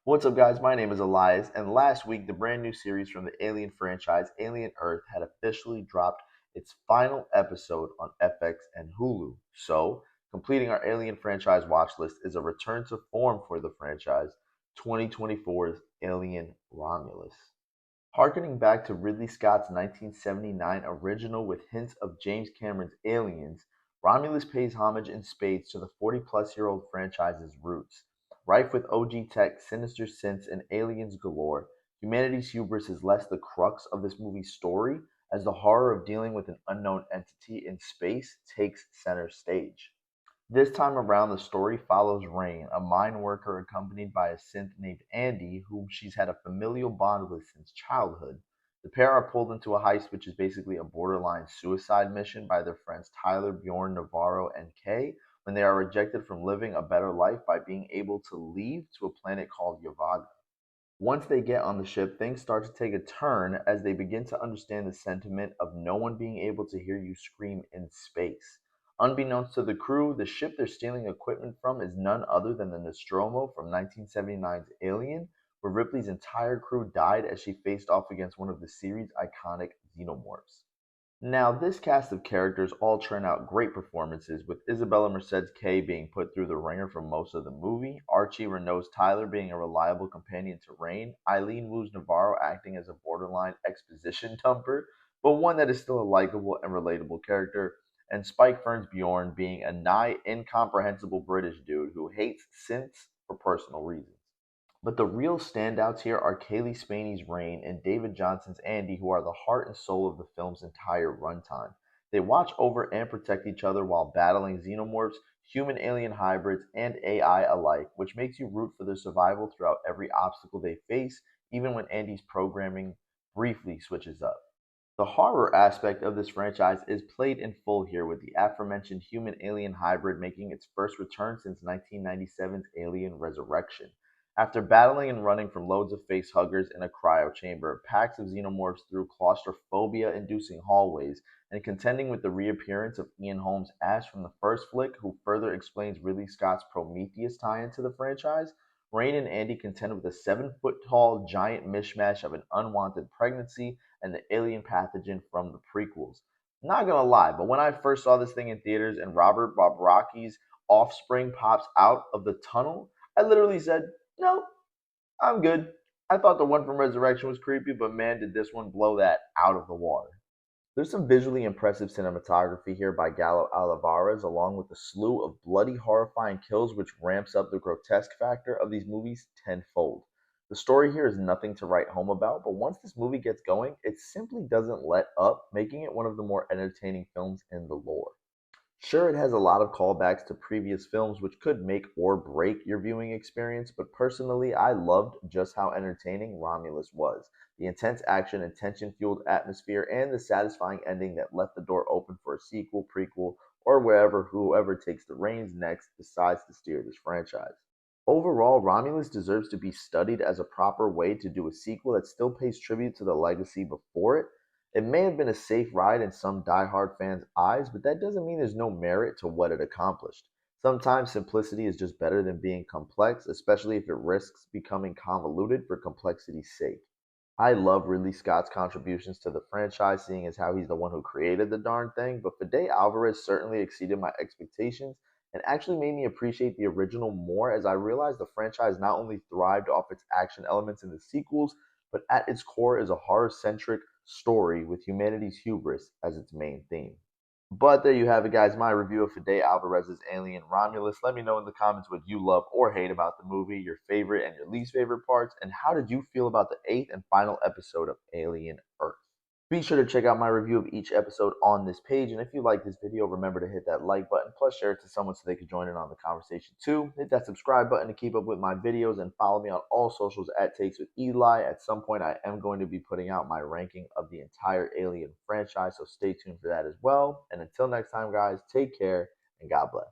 What's up, guys? My name is Elias, and last week, the brand new series from the Alien franchise, Alien Earth, had officially dropped its final episode on FX and Hulu. So, completing our Alien franchise watch list is a return to form for the franchise, 2024's Alien Romulus. Harkening back to Ridley Scott's 1979 original with hints of James Cameron's Aliens, Romulus pays homage in spades to the 40-plus-year-old franchise's roots. Rife with OG tech, sinister synths, and aliens galore, humanity's hubris is less the crux of this movie's story as the horror of dealing with an unknown entity in space takes center stage. This time around, the story follows Rain, a mine worker accompanied by a synth named Andy, whom she's had a familial bond with since childhood. The pair are pulled into a heist which is basically a borderline suicide mission by their friends Tyler, Bjorn, Navarro, and Kay when they are rejected from living a better life by being able to leave to a planet called Yavaga. Once they get on the ship, things start to take a turn as they begin to understand the sentiment of no one being able to hear you scream in space. Unbeknownst to the crew, the ship they're stealing equipment from is none other than the Nostromo from 1979's Alien, where Ripley's entire crew died as she faced off against one of the series' iconic xenomorphs. Now, this cast of characters all churn out great performances, with Isabella Merced's Kay being put through the ringer for most of the movie, Archie Renault's Tyler being a reliable companion to Rain, Eileen Wu's Navarro acting as a borderline exposition dumper, but one that is still a likable and relatable character, and Spike Fern's Bjorn being a nigh incomprehensible British dude who hates synths for personal reasons. But the real standouts here are Kaylee Spaney's Rain and David Johnson's Andy, who are the heart and soul of the film's entire runtime. They watch over and protect each other while battling xenomorphs, human alien hybrids, and AI alike, which makes you root for their survival throughout every obstacle they face, even when Andy's programming briefly switches up. The horror aspect of this franchise is played in full here, with the aforementioned human alien hybrid making its first return since 1997's Alien Resurrection. After battling and running from loads of face huggers in a cryo chamber, packs of xenomorphs through claustrophobia inducing hallways, and contending with the reappearance of Ian Holmes' Ash from the first flick, who further explains Ridley Scott's Prometheus tie into the franchise, Rain and Andy contend with a 7 foot tall giant mishmash of an unwanted pregnancy and the alien pathogen from the prequels. Not gonna lie, but when I first saw this thing in theaters and Robert Bobrocki's offspring pops out of the tunnel, I literally said, "No, I'm good." I thought the one from Resurrection was creepy, but man, did this one blow that out of the water. There's some visually impressive cinematography here by Gallo Alvarez, along with a slew of bloody, horrifying kills, which ramps up the grotesque factor of these movies tenfold. The story here is nothing to write home about, but once this movie gets going, it simply doesn't let up, making it one of the more entertaining films in the lore. Sure, it has a lot of callbacks to previous films, which could make or break your viewing experience, but personally, I loved just how entertaining Romulus was. The intense action and tension fueled atmosphere, and the satisfying ending that left the door open for a sequel, prequel, or wherever whoever takes the reins next decides to steer this franchise. Overall, Romulus deserves to be studied as a proper way to do a sequel that still pays tribute to the legacy before it. It may have been a safe ride in some die-hard fans' eyes, but that doesn't mean there's no merit to what it accomplished. Sometimes simplicity is just better than being complex, especially if it risks becoming convoluted for complexity's sake. I love Ridley Scott's contributions to the franchise, seeing as how he's the one who created the darn thing, but Fede Alvarez certainly exceeded my expectations and actually made me appreciate the original more as I realized the franchise not only thrived off its action elements in the sequels, but at its core is a horror centric story with humanity's hubris as its main theme. But there you have it, guys. My review of Fede Alvarez's Alien Romulus. Let me know in the comments what you love or hate about the movie, your favorite and your least favorite parts, and how did you feel about the eighth and final episode of Alien Earth? Be sure to check out my review of each episode on this page, and if you like this video, remember to hit that like button, plus share it to someone so they can join in on the conversation too. Hit that subscribe button to keep up with my videos, and follow me on all socials at Takes with Eli. At some point, I am going to be putting out my ranking of the entire Alien franchise, so stay tuned for that as well. And until next time, guys, take care, and God bless.